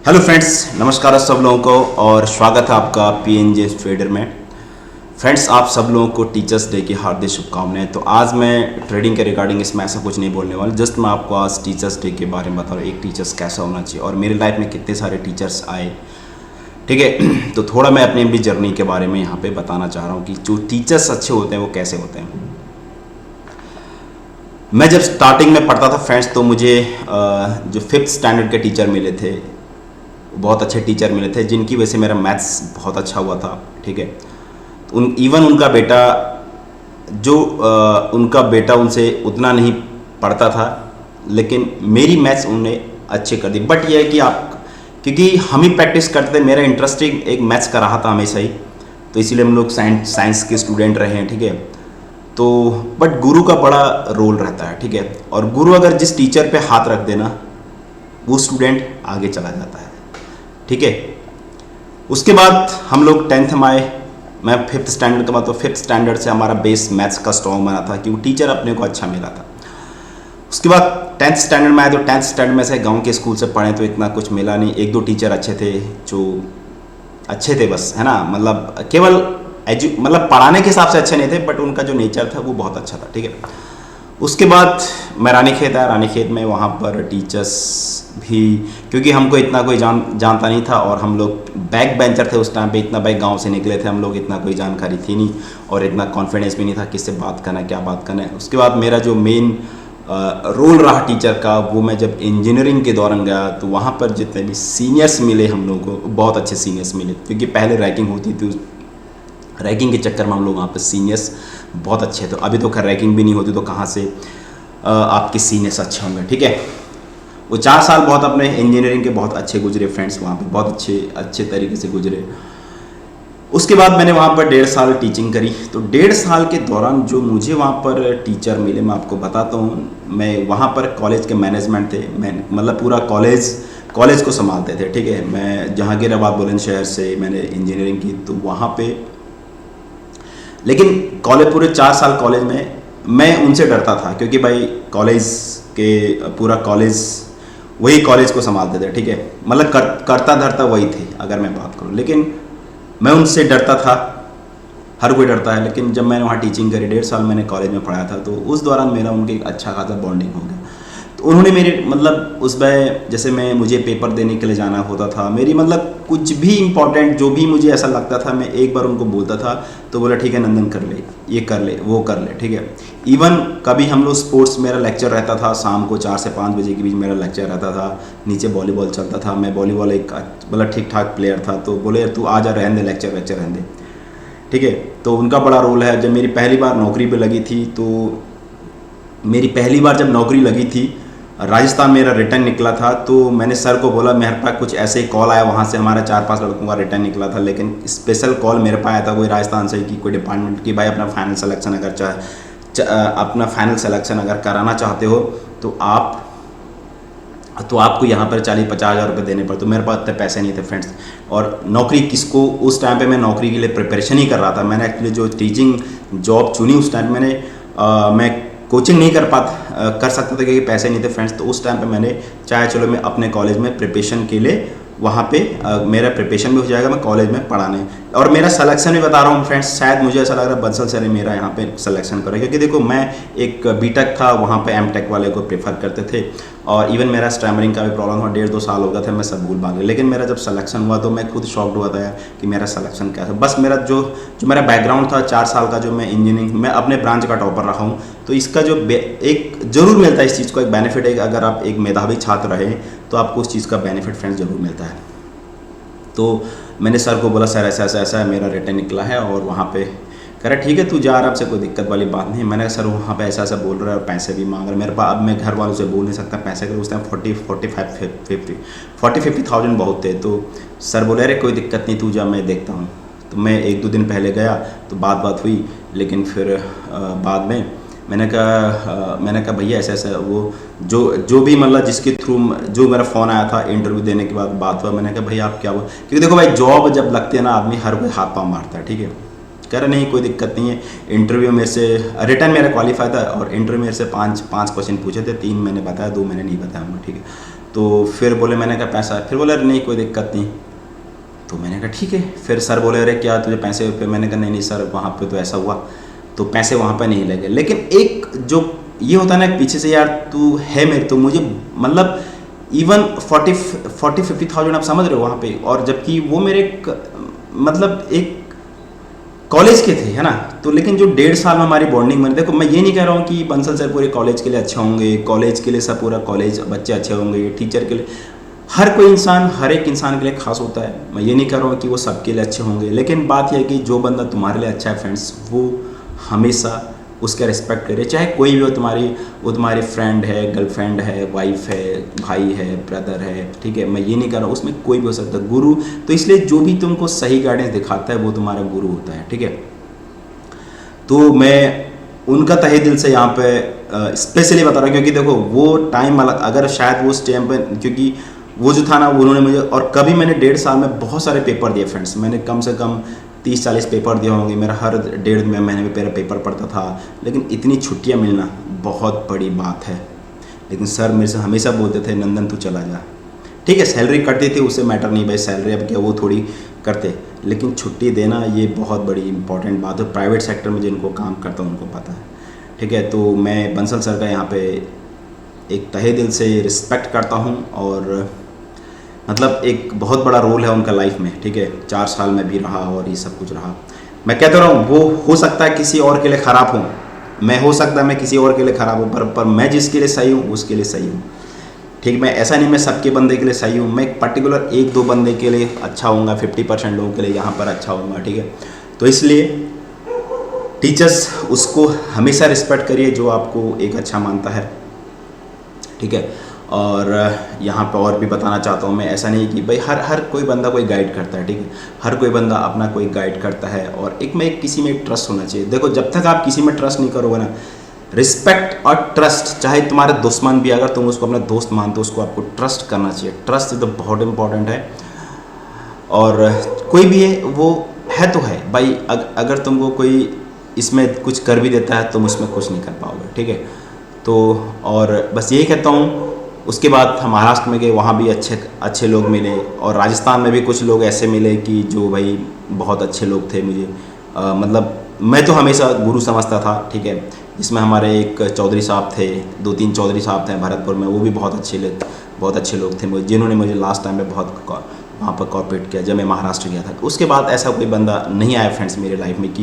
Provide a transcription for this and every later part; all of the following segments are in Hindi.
हेलो फ्रेंड्स, नमस्कार सब लोगों को और स्वागत है आपका पीएनजे ट्रेडर में। फ्रेंड्स, आप सब लोगों को टीचर्स डे की हार्दिक शुभकामनाएं। तो आज मैं ट्रेडिंग के रिगार्डिंग इसमें ऐसा कुछ नहीं बोलने वाला, जस्ट मैं आपको आज टीचर्स डे के बारे में बता रहा हूँ, एक टीचर्स कैसा होना चाहिए और मेरी लाइफ में कितने सारे टीचर्स आए। ठीक है, तो थोड़ा मैं अपनी अपनी जर्नी के बारे में यहाँ पे बताना चाह रहा हूँ कि जो टीचर्स अच्छे होते हैं वो कैसे होते हैं। मैं जब स्टार्टिंग में पढ़ता था फ्रेंड्स, तो मुझे जो 5th स्टैंडर्ड के टीचर मिले थे, बहुत अच्छे टीचर मिले थे जिनकी वजह से मेरा मैथ्स बहुत अच्छा हुआ था। ठीक है, इवन उनका बेटा उनका बेटा उनसे उतना नहीं पढ़ता था, लेकिन मेरी मैथ्स उन्होंने अच्छे कर दी। बट यह है कि क्योंकि हम ही प्रैक्टिस करते थे, मेरा इंटरेस्टिंग एक मैथ्स का रहा था हमेशा ही, तो इसीलिए हम लोग साइंस के स्टूडेंट रहे हैं। ठीक है, तो बट गुरु का बड़ा रोल रहता है। ठीक है, और गुरु अगर जिस टीचर पे हाथ रख देना, वो स्टूडेंट आगे चला जाता है। ठीक है, उसके बाद हम लोग 10th में आए, मैं 5th स्टैंडर्ड का, तो 5th स्टैंडर्ड से हमारा बेस मैथ्स का स्ट्रॉन्ग बना था क्योंकि टीचर अपने को अच्छा मिला था। उसके बाद 10th स्टैंडर्ड में आए, तो 10th स्टैंडर्ड में से गांव के स्कूल से पढ़े तो इतना कुछ मिला नहीं। एक दो टीचर अच्छे थे, जो अच्छे थे बस, है ना, मतलब केवल मतलब पढ़ाने के हिसाब से अच्छे नहीं थे, बट उनका जो नेचर था वो बहुत अच्छा था। ठीक है, उसके बाद मैं रानीखेत आया। रानीखेत में वहाँ पर टीचर्स भी, क्योंकि हमको इतना कोई जानता नहीं था और हम लोग बैक बेंचर थे उस टाइम पे, इतना बैक गांव से निकले थे हम लोग, इतना कोई जानकारी थी नहीं और इतना कॉन्फिडेंस भी नहीं था किससे बात करना है, क्या बात करना है। उसके बाद मेरा जो मेन रोल रहा टीचर का, वो मैं जब इंजीनियरिंग के दौरान गया तो वहाँ पर जितने भी सीनियर्स मिले हम लोगों को, बहुत अच्छे सीनियर्स मिले, क्योंकि पहले रैगिंग होती थी, रैगिंग के चक्कर में हम लोग वहाँ पर सीनियर्स बहुत अच्छे थे। अभी तो खैर रैगिंग भी नहीं होती, तो कहाँ से आपके सीनियर्स अच्छे होंगे। ठीक है, वो 4 साल बहुत अपने इंजीनियरिंग के बहुत अच्छे गुजरे फ्रेंड्स, वहाँ पे बहुत अच्छे तरीके से गुजरे। उसके बाद मैंने वहाँ पर 1.5 साल टीचिंग करी। तो 1.5 साल के दौरान जो मुझे वहाँ पर टीचर मिले, मैं आपको बताता हूँ। मैं वहाँ पर कॉलेज के मैनेजमेंट थे, मैं मतलब पूरा कॉलेज को संभालते थे। ठीक है, मैं जहांगीराबाद बुलंदशहर से मैंने इंजीनियरिंग की, तो वहाँ पे, लेकिन कॉलेज पूरे 4 साल कॉलेज में मैं उनसे डरता था, क्योंकि भाई कॉलेज के पूरा कॉलेज वही कॉलेज को संभालते थे। ठीक है, मतलब करता धरता वही थे अगर मैं बात करूं, लेकिन मैं उनसे डरता था। हर कोई डरता है, लेकिन जब मैंने वहाँ टीचिंग करी, 1.5 साल मैंने कॉलेज में पढ़ाया था, तो उस दौरान मेरा उनके एक अच्छा खासा बॉन्डिंग हो गया। तो उन्होंने मेरे मतलब उसमें, जैसे मुझे पेपर देने के लिए जाना होता था, मेरी मतलब कुछ भी इम्पोर्टेंट जो भी मुझे ऐसा लगता था, मैं एक बार उनको बोलता था तो बोला ठीक है नंदन कर ले, ये कर ले, वो कर ले। ठीक है, इवन कभी हम लोग स्पोर्ट्स, मेरा लेक्चर रहता था शाम को 4 से 5 बजे के बीच मेरा लेक्चर रहता था, नीचे वॉलीबॉल चलता था, मैं वॉलीबॉल एक मतलब ठीक ठाक प्लेयर था, तो बोले तू आ जा, रहने दे लेक्चर रहने दे। ठीक है, तो उनका बड़ा रोल है। जब मेरी पहली बार नौकरी पे लगी थी, तो मेरी पहली बार जब नौकरी लगी थी, राजस्थान मेरा रिटर्न निकला था, तो मैंने सर को बोला, मेरे पास कुछ ऐसे ही कॉल आया, वहाँ से हमारा 4-5 लड़कों का रिटर्न निकला था, लेकिन स्पेशल कॉल मेरे पास आया था कोई राजस्थान से कि कोई डिपार्टमेंट की, भाई अपना फाइनल सिलेक्शन अगर कराना चाहते हो तो आपको यहाँ पर 40-50 हज़ार रुपये देने पड़ते। तो मेरे पास इतने पैसे नहीं थे फ्रेंड्स, और नौकरी किसको, उस टाइम पे मैं नौकरी के लिए प्रिपरेशन ही कर रहा था। मैंने एक्चुअली जो टीचिंग जॉब चुनी उस टाइम मैं कोचिंग नहीं कर सकता था क्योंकि पैसे नहीं थे फ्रेंड्स। तो उस टाइम पे मैंने चाहे चलो मैं अपने कॉलेज में प्रिपरेशन के लिए, वहाँ पे मेरा प्रिपरेशन भी हो जाएगा, मैं कॉलेज में पढ़ाने, और मेरा सिलेक्शन भी बता रहा हूँ फ्रेंड्स। शायद मुझे ऐसा लग रहा है बंसल सर मेरा यहाँ पे सिलेक्शन करे, क्योंकि देखो मैं एक बीटेक था, वहाँ पे एमटेक वाले को प्रेफर करते थे, और इवन मेरा स्टैमरिंग का भी प्रॉब्लम हुआ, 1.5-2 साल हो गया था, मैं सब भूल भाग गया। लेकिन मेरा जब सिलेक्शन हुआ तो मैं खुद शॉक्ड हुआ था यार कि मेरा सिलेक्शन क्या है। बस मेरा जो मेरा बैकग्राउंड था 4 साल का, जो मैं इंजीनियरिंग, मैं अपने ब्रांच का टॉपर रहा हूँ, तो इसका जो एक जरूर मिलता है, इस चीज़ को एक बेनिफिट है, अगर आप एक मेधावी छात्र रहे तो आपको उस चीज़ का बेनिफिट फ्रेंड्स जरूर मिलता है। तो मैंने सर को बोला, सर ऐसा है, मेरा रिटर्न निकला है, और वहाँ पे कह रहा ठीक है तू जा, आराम से, कोई दिक्कत वाली बात नहीं। मैंने कहा सर वहाँ पे ऐसा बोल रहा है और पैसे भी मांग रहा है, मेरे पास, अब मैं घर वालों से बोल नहीं सकता पैसे के, उस टाइम 40-50,000 बहुत थे। तो सर बोले अरे कोई दिक्कत नहीं, तू जा, मैं देखता हूँ। तो मैं 1-2 दिन पहले गया तो बात हुई, लेकिन फिर बाद में मैंने कहा भैया ऐसा वो जो भी मतलब जिसके थ्रू जो मेरा फ़ोन आया था इंटरव्यू देने के बाद बात हुआ, मैंने कहा भैया आप क्या हुआ, क्योंकि देखो भाई जॉब जब लगती है ना, आदमी हर कोई हाथ पाँव मारता है। ठीक है, कह रहा नहीं कोई दिक्कत नहीं है। इंटरव्यू मेरे से, रिटर्न मेरा क्वालिफाई था, और इंटरव्यू मेरे से 5 क्वेश्चन पूछे थे, 3 मैंने बताया, 2 मैंने नहीं बताया। ठीक है, तो फिर बोले, मैंने कहा पैसा, फिर बोले अरे नहीं कोई दिक्कत नहीं। तो मैंने कहा ठीक है। फिर सर बोले अरे क्या तुझे पैसे, फिर मैंने कहा नहीं नहीं सर वहाँ पे तो ऐसा हुआ, तो पैसे वहाँ पे नहीं लगे। लेकिन एक जो ये होता है ना पीछे से, यार तू है मेरे, तो मुझे मतलब इवन 40-50,000 आप समझ रहे हो वहाँ पे, और जबकि वो मेरे मतलब एक कॉलेज के थे, है ना। तो लेकिन जो 1.5 साल में हमारी बॉन्डिंग बनी, देखो मैं ये नहीं कह रहा हूँ कि बंसल सर पूरे कॉलेज के लिए अच्छे होंगे, कॉलेज के लिए सब पूरा कॉलेज बच्चे अच्छे होंगे, टीचर के लिए, हर कोई इंसान हर एक इंसान के लिए खास होता है। मैं ये नहीं कह रहा हूँ कि वो सबके लिए अच्छे होंगे, लेकिन बात यह है कि जो बंदा तुम्हारे लिए अच्छा है फ्रेंड्स, वो हमेशा उसका रिस्पेक्ट करे, चाहे कोई भी हो वो तुम्हारी फ्रेंड है, गर्लफ्रेंड है, वाइफ है, भाई है, ब्रदर है, ठीक है। मैं ये नहीं कर रहा हूँ, उसमें कोई भी हो सकता है, गुरु। तो इसलिए जो भी तुमको सही गाइडेंस दिखाता है वो तुम्हारा गुरु होता है, ठीक है। तो मैं उनका तहे दिल से यहाँ पे स्पेशली बता रहा हूँ, क्योंकि देखो वो टाइम अलग, अगर शायद वो उस टाइम पे, क्योंकि वो जो था ना उन्होंने मुझे, और कभी मैंने 1.5 साल में बहुत सारे पेपर दिए फ्रेंड्स, मैंने कम से कम 30-40 पेपर दिए होंगे, मेरा हर 1.5 महीने में मेरा पेपर पड़ता था। लेकिन इतनी छुट्टियां मिलना बहुत बड़ी बात है। लेकिन सर मेरे से हमेशा बोलते थे नंदन तू चला जा, ठीक है। सैलरी कटती थी, उससे मैटर नहीं भाई, सैलरी अब क्या वो थोड़ी करते, लेकिन छुट्टी देना ये बहुत बड़ी इंपॉर्टेंट बात है। प्राइवेट सेक्टर में जिनको काम करता हूँ उनको पता है, ठीक है। तो मैं बंसल सर का यहाँ पे एक तहे दिल से रिस्पेक्ट करता हूँ, और मतलब एक बहुत बड़ा रोल है उनका लाइफ में, ठीक है। 4 साल में भी रहा और ये सब कुछ रहा। मैं कहता रहा हूँ वो हो सकता है किसी और के लिए ख़राब हूँ, मैं हो सकता है मैं किसी और के लिए ख़राब हूँ, पर मैं जिसके लिए सही हूँ उसके लिए सही हूँ, ठीक। मैं ऐसा नहीं मैं सबके बंदे के लिए सही हूँ, मैं एक पर्टिकुलर 1-2 बंदे के लिए अच्छा होऊंगा, 50% लोगों के लिए यहाँ पर अच्छा होऊंगा, ठीक है। तो इसलिए टीचर्स उसको हमेशा रिस्पेक्ट करिए जो आपको एक अच्छा मानता है, ठीक है। और यहाँ पे और भी बताना चाहता हूँ मैं, ऐसा नहीं कि भाई हर कोई बंदा कोई गाइड करता है, ठीक है। हर कोई बंदा अपना कोई गाइड करता है, और किसी में एक ट्रस्ट होना चाहिए। देखो जब तक आप किसी में ट्रस्ट नहीं करोगे ना, रिस्पेक्ट और ट्रस्ट, चाहे तुम्हारे दुश्मन भी अगर तुम उसको अपना दोस्त मानते हो, उसको आपको ट्रस्ट करना चाहिए। ट्रस्ट तो बहुत इंपॉर्टेंट है, और कोई भी है वो है तो है भाई, अगर तुमको कोई इसमें कुछ कर भी देता है तुम उसमें कुछ नहीं कर पाओगे, ठीक है। तो और बस यही कहता हूँ। उसके बाद हम महाराष्ट्र में गए, वहाँ भी अच्छे लोग मिले, और राजस्थान में भी कुछ लोग ऐसे मिले कि जो भाई बहुत अच्छे लोग थे मुझे, मतलब मैं तो हमेशा गुरु समझता था, ठीक है। जिसमें हमारे एक चौधरी साहब थे, 2-3 चौधरी साहब थे भरतपुर में, वो भी बहुत अच्छे लोग थे मुझे, जिन्होंने मुझे लास्ट टाइम में बहुत वहाँ पर कॉपरेट किया जब मैं महाराष्ट्र गया था। उसके बाद ऐसा कोई बंदा नहीं आया फ्रेंड्स मेरे लाइफ में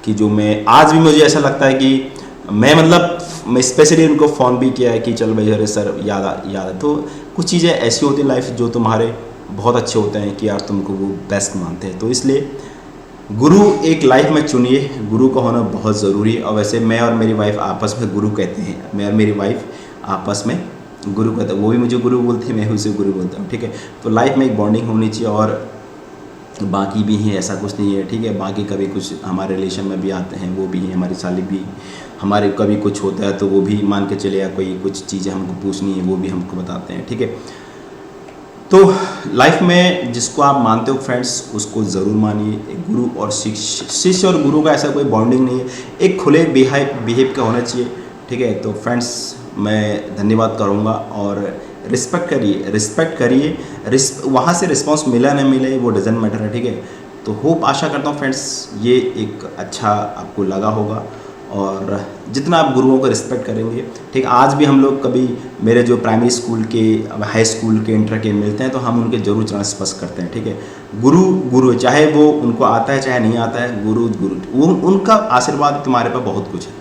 कि जो मैं आज भी मुझे ऐसा लगता है कि मैं स्पेशली उनको फ़ोन भी किया है कि चल भाई अरे सर याद। तो कुछ चीज़ें ऐसी होती हैं लाइफ जो तुम्हारे बहुत अच्छे होते हैं कि यार तुमको वो बेस्ट मानते हैं। तो इसलिए गुरु एक लाइफ में चुनिए, गुरु का होना बहुत ज़रूरी है। और वैसे मैं और मेरी वाइफ आपस में गुरु कहते हैं, मैं और मेरी वाइफ आपस में गुरु कहते हैं, वो भी मुझे गुरु बोलती है, मैं उसे गुरु बोलता हूँ, ठीक है। तो लाइफ में एक बॉन्डिंग होनी चाहिए, और बाकी भी हैं, ऐसा कुछ नहीं है, ठीक है। बाकी कभी कुछ हमारे रिलेशन में भी आते हैं, वो भी हैं, हमारी साली भी, हमारे कभी कुछ होता है तो वो भी मान के चले, या कोई कुछ चीज़ें हमको पूछनी है वो भी हमको बताते हैं, ठीक है। तो लाइफ में जिसको आप मानते हो फ्रेंड्स उसको ज़रूर मानिए। एक गुरु और शिष्य और गुरु का ऐसा कोई बॉन्डिंग नहीं है, एक खुले बिहेव का होना चाहिए, ठीक है। तो फ्रेंड्स मैं धन्यवाद करूँगा, और रिस्पेक्ट करिए। वहाँ से रिस्पांस मिला ना मिले वो डजेंट मैटर है, ठीक है। तो होप आशा करता हूँ फ्रेंड्स ये एक अच्छा आपको लगा होगा, और जितना आप गुरुओं को रिस्पेक्ट करेंगे, ठीक। आज भी हम लोग कभी मेरे जो प्राइमरी स्कूल के, हाई स्कूल के, इंटर के मिलते हैं तो हम उनके जरूर चरण स्पर्श करते हैं, ठीक है। गुरु चाहे वो उनको आता है चाहे नहीं आता है, गुरु वो उनका आशीर्वाद तुम्हारे पर बहुत कुछ है,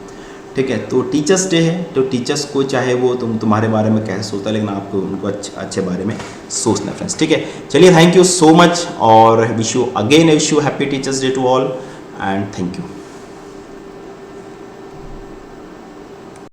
ठीक है। तो टीचर्स डे है, तो टीचर्स को चाहे वो तुम्हारे बारे में कैसे सोचता है, लेकिन आपको उनको अच्छे बारे में सोचना फ्रेंड्स, ठीक है। चलिए थैंक यू सो मच, और wish you happy teachers day to all, and thank you.